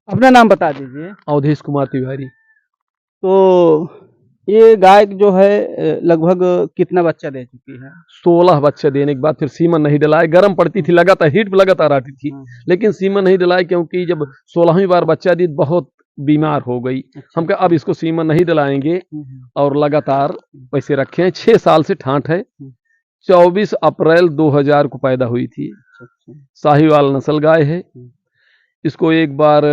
अपना नाम बता दीजिए। अवधेश कुमार तिवारी। तो ये गाय जो है लगभग कितना बच्चा दे चुकी है? 16 बच्चे देने के बाद फिर सीमन नहीं डलाए। गर्म पड़ती थी, लगातार हीट लगातार आती थी, लेकिन सीमन नहीं डलाए क्योंकि जब 16वीं बार बच्चा दी बहुत बीमार हो गई। अच्छा, हम कहा अब इसको सीमन नहीं डलाएंगे और लगातार पैसे रखे हैं। 6 साल से ठांठ है। 24 अप्रैल 2000 को पैदा हुई थी। साहिवाल नस्ल गाय है। इसको एक बार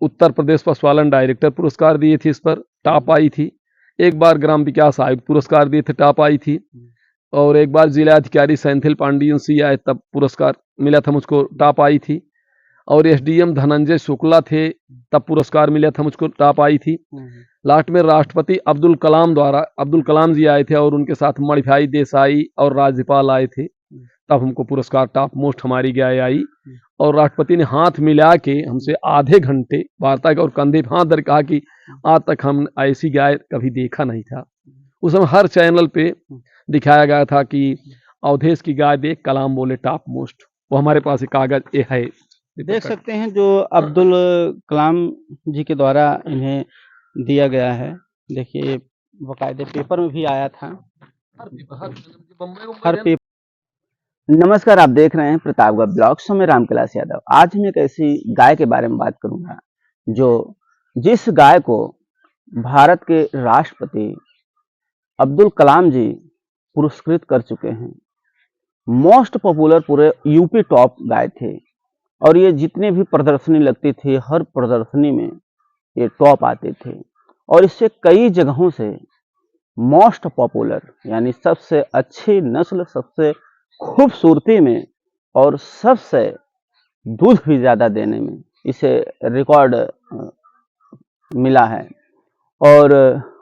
उत्तर प्रदेश पशुपालन डायरेक्टर पुरस्कार दिए थे, इस पर टॉप आई थी। एक बार ग्राम विकास आयुक्त पुरस्कार दिए थे, टॉप आई थी। और एक बार जिला अधिकारी सेंथिल पांडियन सी आए तब पुरस्कार मिला था मुझको, टॉप आई थी। और एसडीएम धनंजय शुक्ला थे तब पुरस्कार मिला था मुझको, टॉप आई थी। लास्ट में राष्ट्रपति अब्दुल कलाम द्वारा, अब्दुल कलाम जी आए थे और उनके साथ मणिभाई देसाई और राज्यपाल आए थे, तब हमको पुरस्कार टॉप मोस्ट हमारी गाय आई। और राष्ट्रपति ने हाथ मिला के हमसे आधे घंटे वार्ता और कंधे पे हाथ धर कहा कि आज तक हम ऐसी गाय कभी देखा नहीं था। उस समय हर चैनल पे दिखाया गया था कि अवधेश की गाय देख कलाम बोले टॉप मोस्ट। वो हमारे पास एक कागज ये है, देख सकते हैं जो अब्दुल कलाम जी के द्वारा इन्हें दिया गया है। देखिए बाकायदे पेपर में भी आया था, हर पेपर। नमस्कार, आप देख रहे हैं प्रतापगढ़ ब्लॉग्स में राम कैलाश यादव। आज मैं एक ऐसी गाय के बारे में बात करूंगा जिस गाय को भारत के राष्ट्रपति अब्दुल कलाम जी पुरस्कृत कर चुके हैं। मोस्ट पॉपुलर पूरे यूपी टॉप गाय थे और ये जितने भी प्रदर्शनी लगती थी हर प्रदर्शनी में ये टॉप आते थे। और इससे कई जगहों से मोस्ट पॉपुलर यानी सबसे अच्छी नस्ल, सबसे खूबसूरती में और सबसे दूध भी ज़्यादा देने में इसे रिकॉर्ड मिला है। और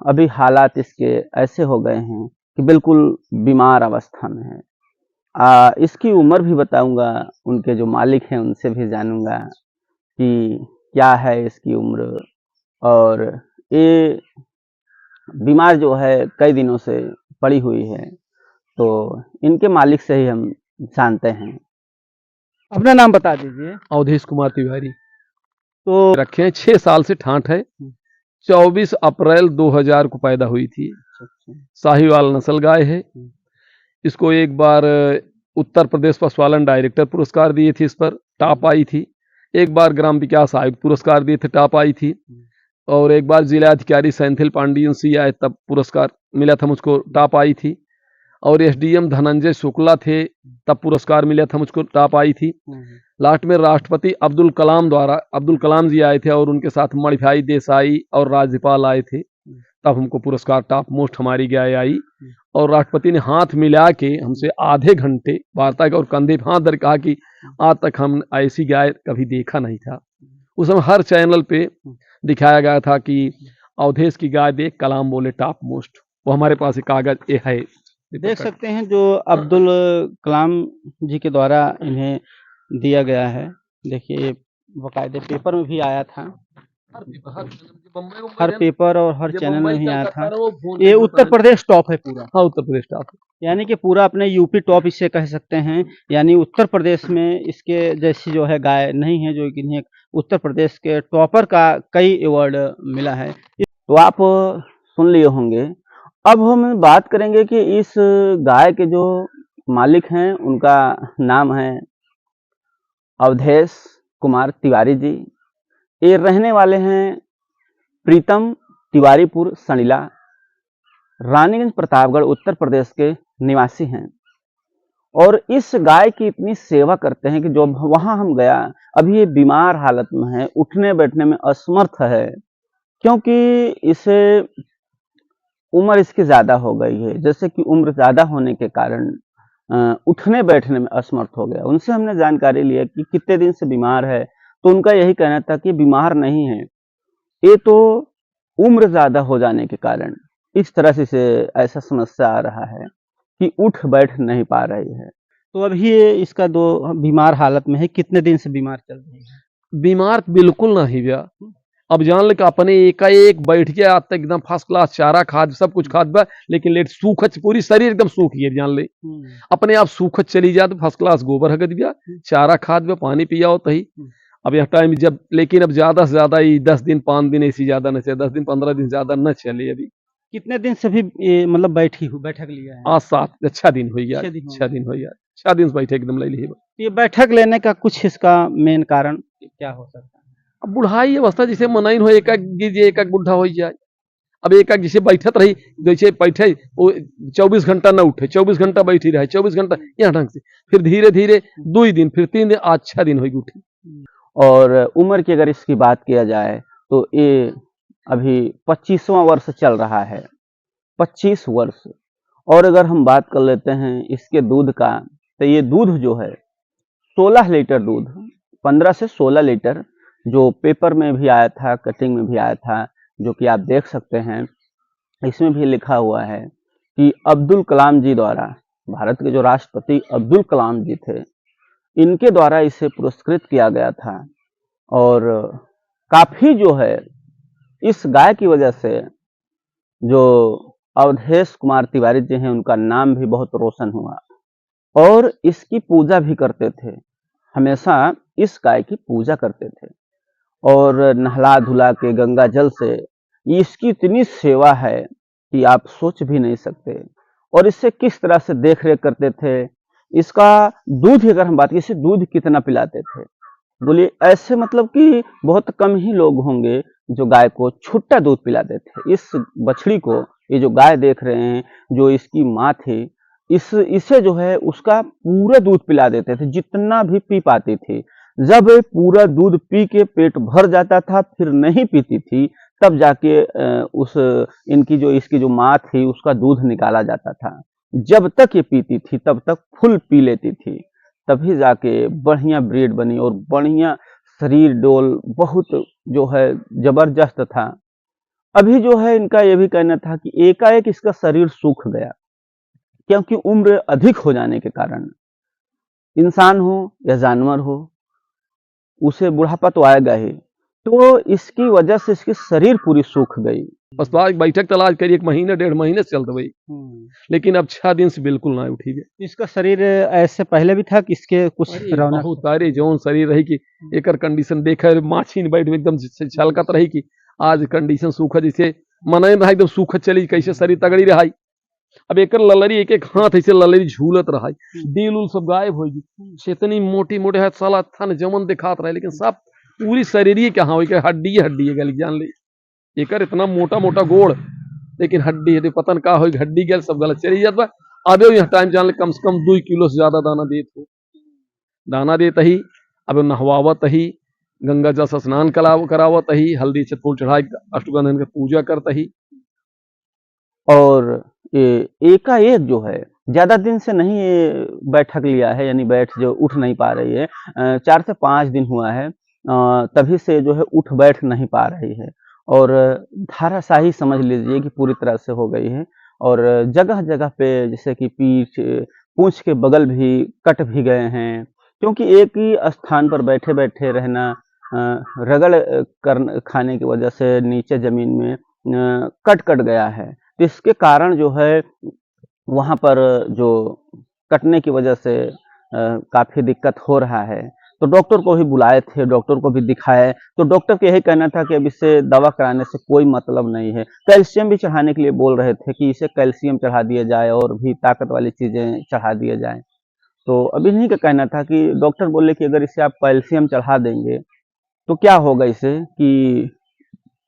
अभी हालात इसके ऐसे हो गए हैं कि बिल्कुल बीमार अवस्था में है। इसकी उम्र भी बताऊंगा, उनके जो मालिक हैं उनसे भी जानूंगा कि क्या है इसकी उम्र। और ये बीमार जो है कई दिनों से पड़ी हुई है, तो इनके मालिक से ही हम जानते हैं। अपना नाम बता दीजिए। अवधेश कुमार तिवारी। तो रखे हैं। 6 साल से ठांठ है। 24 अप्रैल 2000 को पैदा हुई थी। साहिवाल नस्ल गाय है। इसको एक बार उत्तर प्रदेश पशुपालन डायरेक्टर पुरस्कार दिए थे, इस पर टॉप आई थी। एक बार ग्राम विकास आयुक्त पुरस्कार दिए थे, टॉप आई थी। और एक बार जिला अधिकारी सेंथिल पांडियन सी आए तब पुरस्कार मिला था मुझको, टॉप आई थी। और एसडीएम धनंजय शुक्ला थे तब पुरस्कार मिला था मुझको, टॉप आई थी। लास्ट में राष्ट्रपति अब्दुल कलाम द्वारा, अब्दुल कलाम जी आए थे और उनके साथ मणिभाई देसाई और राज्यपाल आए थे, तब हमको पुरस्कार टॉप मोस्ट हमारी गाय आई। और राष्ट्रपति ने हाथ मिला के हमसे आधे घंटे वार्ता और कंधे पे हाथ धर कहा कि आज तक हम ऐसी गाय कभी देखा नहीं था। उस समय हर चैनल पे दिखाया गया था कि अवधेश की गाय देख कलाम बोले टॉप मोस्ट। वो हमारे पास एक कागज ये है, देख सकते हैं जो अब्दुल कलाम जी के द्वारा इन्हें दिया गया है। देखिए बाकायदे पेपर में भी आया था, हर पेपर और हर चैनल में भी आया था। ये उत्तर प्रदेश टॉप है पूरा। हाँ, उत्तर प्रदेश टॉप है, यानी कि पूरा अपने यूपी टॉप इसे कह सकते हैं। यानी उत्तर प्रदेश में इसके जैसी जो है गाय नहीं है जो कि इन्हें उत्तर प्रदेश के टॉपर का कई अवार्ड मिला है। तो आप सुन लिए होंगे। अब हम बात करेंगे कि इस गाय के जो मालिक हैं उनका नाम है अवधेश कुमार तिवारी जी। ये रहने वाले हैं प्रीतम तिवारीपुर सणिला, रानीगंज प्रतापगढ़ उत्तर प्रदेश के निवासी हैं। और इस गाय की इतनी सेवा करते हैं कि जो वहां हम गया, अभी ये बीमार हालत में है, उठने बैठने में असमर्थ है, क्योंकि इसे उम्र इसकी ज्यादा हो गई है। जैसे कि उम्र ज्यादा होने के कारण उठने बैठने में असमर्थ हो गया। उनसे हमने जानकारी लिया कि कितने दिन से बीमार है, तो उनका यही कहना था कि बीमार नहीं है, ये तो उम्र ज्यादा हो जाने के कारण इस तरह से इसे ऐसा समस्या आ रहा है कि उठ बैठ नहीं पा रही है। तो अभी ये इसका दो बीमार हालत में है। कितने दिन से बीमार चल रही है? बीमार बिल्कुल नहीं भैया। अब जान ले अपने एकाएक बैठ गया, आज तक एकदम फर्स्ट क्लास चारा खाद सब कुछ खाद बा, लेकिन लेट सूखत पूरी शरीर एकदम सूख गया। जान ले अपने आप सूखत चली जाए तो फर्स्ट क्लास गोबर हगत गया, चारा खाद बा, पानी पिया हो तही। अब यह टाइम जब, लेकिन अब ज्यादा से ज्यादा ये 10 दिन 5 दिन ऐसी ज्यादा न चले, 10 दिन 15 दिन ज्यादा न चले अभी। कितने दिन से भी ये मतलब बैठक लिया है? आज 7 6 दिन हो गया, 6 दिन हो 6 दिन हो गया, 6 दिन से बैठे एकदम ले ली। ये बैठक लेने का कुछ इसका मेन कारण क्या हो सकता है? अब बुढ़ाई अवस्था जैसे मनाइन हो, एक गिर एक बुढ़ा हो जाए। अब एक जैसे बैठत रही, जैसे बैठे वो 24 घंटा न उठे, 24 घंटा बैठी रहे, 24 घंटा यहाँ ढंग से, फिर धीरे धीरे 2 दिन, फिर 3 दिन, आज 6 दिन हो उठी। और उम्र की अगर इसकी बात किया जाए तो ये अभी 25वां वर्ष चल रहा है, 25 वर्ष। और अगर हम बात कर लेते हैं इसके दूध का, तो ये दूध जो है 16 लीटर दूध, 15 से 16 लीटर, जो पेपर में भी आया था, कटिंग में भी आया था, जो कि आप देख सकते हैं। इसमें भी लिखा हुआ है कि अब्दुल कलाम जी द्वारा, भारत के जो राष्ट्रपति अब्दुल कलाम जी थे, इनके द्वारा इसे पुरस्कृत किया गया था। और काफी जो है इस गाय की वजह से जो अवधेश कुमार तिवारी जी हैं, उनका नाम भी बहुत रोशन हुआ और इसकी पूजा भी करते थे, हमेशा इस गाय की पूजा करते थे। और नहला धुला के गंगा जल से इसकी इतनी सेवा है कि आप सोच भी नहीं सकते। और इससे किस तरह से देख रेख करते थे, इसका दूध अगर हम बात करें, इसे दूध कितना पिलाते थे, बोलिए। ऐसे मतलब कि बहुत कम ही लोग होंगे जो गाय को छुट्टा दूध पिलाते थे। इस बछड़ी को, ये जो गाय देख रहे हैं, जो इसकी माँ थी, इसे जो है उसका पूरा दूध पिला देते थे, जितना भी पी पाती थी। जब पूरा दूध पी के पेट भर जाता था, फिर नहीं पीती थी, तब जाके उस इसकी जो माँ थी, उसका दूध निकाला जाता था। जब तक ये पीती थी तब तक फुल पी लेती थी, तभी जाके बढ़िया ब्रीड बनी और बढ़िया शरीर डोल बहुत जो है जबरदस्त था। अभी जो है इनका ये भी कहना था कि एकाएक इसका शरीर सूख गया, क्योंकि उम्र अधिक हो जाने के कारण, इंसान हो या जानवर हो, उसे बुढ़ापा तो आएगा ही, तो इसकी वजह से इसकी शरीर पूरी सूख गई। बस तो आज बैठक तलाश करी 1 महीने 1.5 महीने से चलते भाई, लेकिन अब 6 दिन से बिल्कुल ना उठी गए। इसका शरीर ऐसे पहले भी था कि इसके कुछ रौनक बहुत सारे जौन शरीर रही कि एकर कंडीशन देखे माछी ने बैठ एकदम छलकत रही कि आज कंडीशन सूखा, जैसे मनाई रहा एकदम सूखा चली, कैसे शरीर तगड़ी रहा। अब एकर ललरी एक एक हाथ ऐसे ललरी झूलत रहा, दिल उल सब गायब हो गई। इतनी मोटी मोटे हाथ साला थन जमन दिखात रहे, लेकिन सब पूरी शरीर कहाँ हो, हड्डी हड्डी है गली, जान ले। एकर इतना मोटा मोटा गोड़, लेकिन हड्डी है, पतन का हो, हड्डी गल सब गलत चली जाता। अब यहाँ टाइम जान ले कम से कम 2 किलो से ज्यादा दाना देते हो, दाना देता ही। अब नहवावत ही, गंगा जल से स्नान करावत ही, हल्दी से फूल चढ़ाई अष्टगंधन की पूजा करता ही। और ये एकाएक जो है, ज्यादा दिन से नहीं ये बैठक लिया है, यानी जो उठ नहीं पा रही है, 4 से 5 दिन हुआ है, तभी से जो है उठ बैठ नहीं पा रही है। और धाराशाही समझ लीजिए कि पूरी तरह से हो गई है। और जगह जगह पे जैसे कि पूंछ के बगल भी कट भी गए हैं, क्योंकि एक ही स्थान पर बैठे बैठे रहना, रगड़ कर खाने की वजह से नीचे जमीन में कट कट गया है। तो इसके कारण जो है वहाँ पर जो कटने की वजह से काफ़ी दिक्कत हो रहा है। तो डॉक्टर को भी बुलाए थे, डॉक्टर को भी दिखाए, तो डॉक्टर का यही कहना था कि अब इसे दवा कराने से कोई मतलब नहीं है। कैल्शियम भी चढ़ाने के लिए बोल रहे थे कि इसे कैल्शियम चढ़ा दिया जाए और भी ताकत वाली चीज़ें चढ़ा दिया जाए। तो अभी इन्हीं का कहना था कि डॉक्टर बोले कि अगर इसे आप कैल्शियम चढ़ा देंगे तो क्या होगा इसे, कि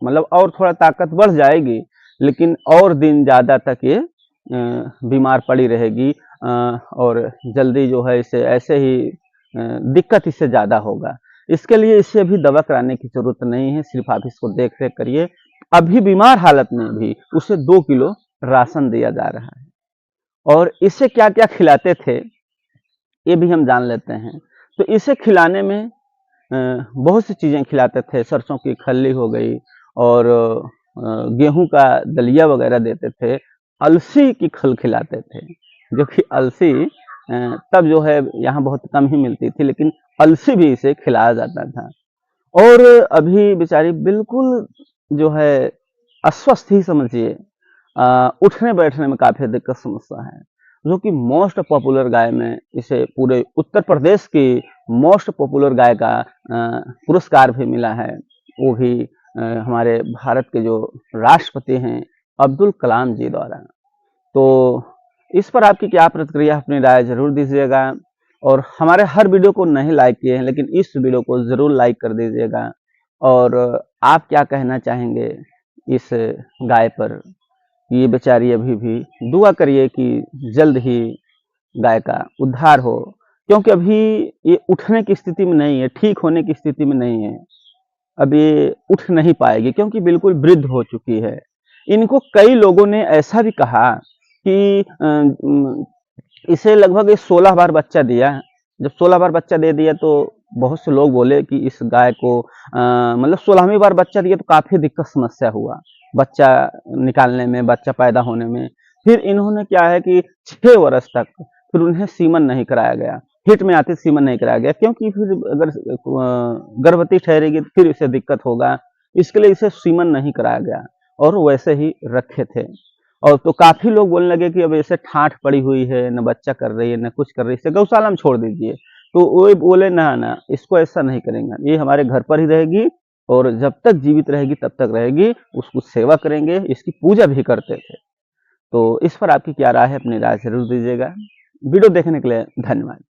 मतलब और थोड़ा ताकत बढ़ जाएगी, लेकिन और दिन ज़्यादा तक ये बीमार पड़ी रहेगी, और जल्दी जो है इसे ऐसे ही दिक्कत इससे ज़्यादा होगा। इसके लिए इसे अभी दवा कराने की ज़रूरत नहीं है, सिर्फ आप इसको देख रेख करिए। अभी बीमार हालत में भी उसे 2 किलो राशन दिया जा रहा है। और इसे क्या क्या खिलाते थे ये भी हम जान लेते हैं। तो इसे खिलाने में बहुत सी चीज़ें खिलाते थे, सरसों की खल्ली हो गई, और गेहूं का दलिया वगैरह देते थे। अलसी की खल खिलाते थे, जो कि अलसी तब जो है यहाँ बहुत कम ही मिलती थी, लेकिन अलसी भी इसे खिलाया जाता था। और अभी बेचारी बिल्कुल जो है अस्वस्थ ही समझिए, उठने बैठने में काफ़ी दिक्कत समस्या है, जो कि मोस्ट पॉपुलर गाय में इसे पूरे उत्तर प्रदेश की मोस्ट पॉपुलर गाय का पुरस्कार भी मिला है, वो भी हमारे भारत के जो राष्ट्रपति हैं अब्दुल कलाम जी द्वारा। तो इस पर आपकी क्या प्रतिक्रिया, अपनी राय जरूर दीजिएगा। और हमारे हर वीडियो को नहीं लाइक किए हैं, लेकिन इस वीडियो को जरूर लाइक कर दीजिएगा। और आप क्या कहना चाहेंगे इस गाय पर? ये बेचारी अभी भी दुआ करिए कि जल्द ही गाय का उद्धार हो, क्योंकि अभी ये उठने की स्थिति में नहीं है, ठीक होने की स्थिति में नहीं है। अब ये उठ नहीं पाएगी क्योंकि बिल्कुल वृद्ध हो चुकी है। इनको कई लोगों ने ऐसा भी कहा कि इसे लगभग 16 बार बच्चा दिया। जब 16 बार बच्चा दे दिया तो बहुत से लोग बोले कि इस गाय को मतलब 16वीं बार बच्चा दिया तो काफी दिक्कत समस्या हुआ बच्चा निकालने में, बच्चा पैदा होने में। फिर इन्होंने क्या है कि 6 वर्ष तक फिर उन्हें सीमन नहीं कराया गया, हिट में आते सीमन नहीं कराया गया, क्योंकि फिर अगर गर्भवती ठहरेगी तो फिर इसे दिक्कत होगा, इसके लिए इसे सीमन नहीं कराया गया और वैसे ही रखे थे। और तो काफी लोग बोलने लगे कि अब ऐसे ठाठ पड़ी हुई है, न बच्चा कर रही है न कुछ कर रही है, इसे गौशाला में छोड़ दीजिए। तो वो बोले ना ना, इसको ऐसा नहीं करेंगे, ये हमारे घर पर ही रहेगी और जब तक जीवित रहेगी तब तक रहेगी, उसको सेवा करेंगे, इसकी पूजा भी करते थे। तो इस पर आपकी क्या राय है, अपनी राय जरूर दीजिएगा। वीडियो देखने के लिए धन्यवाद।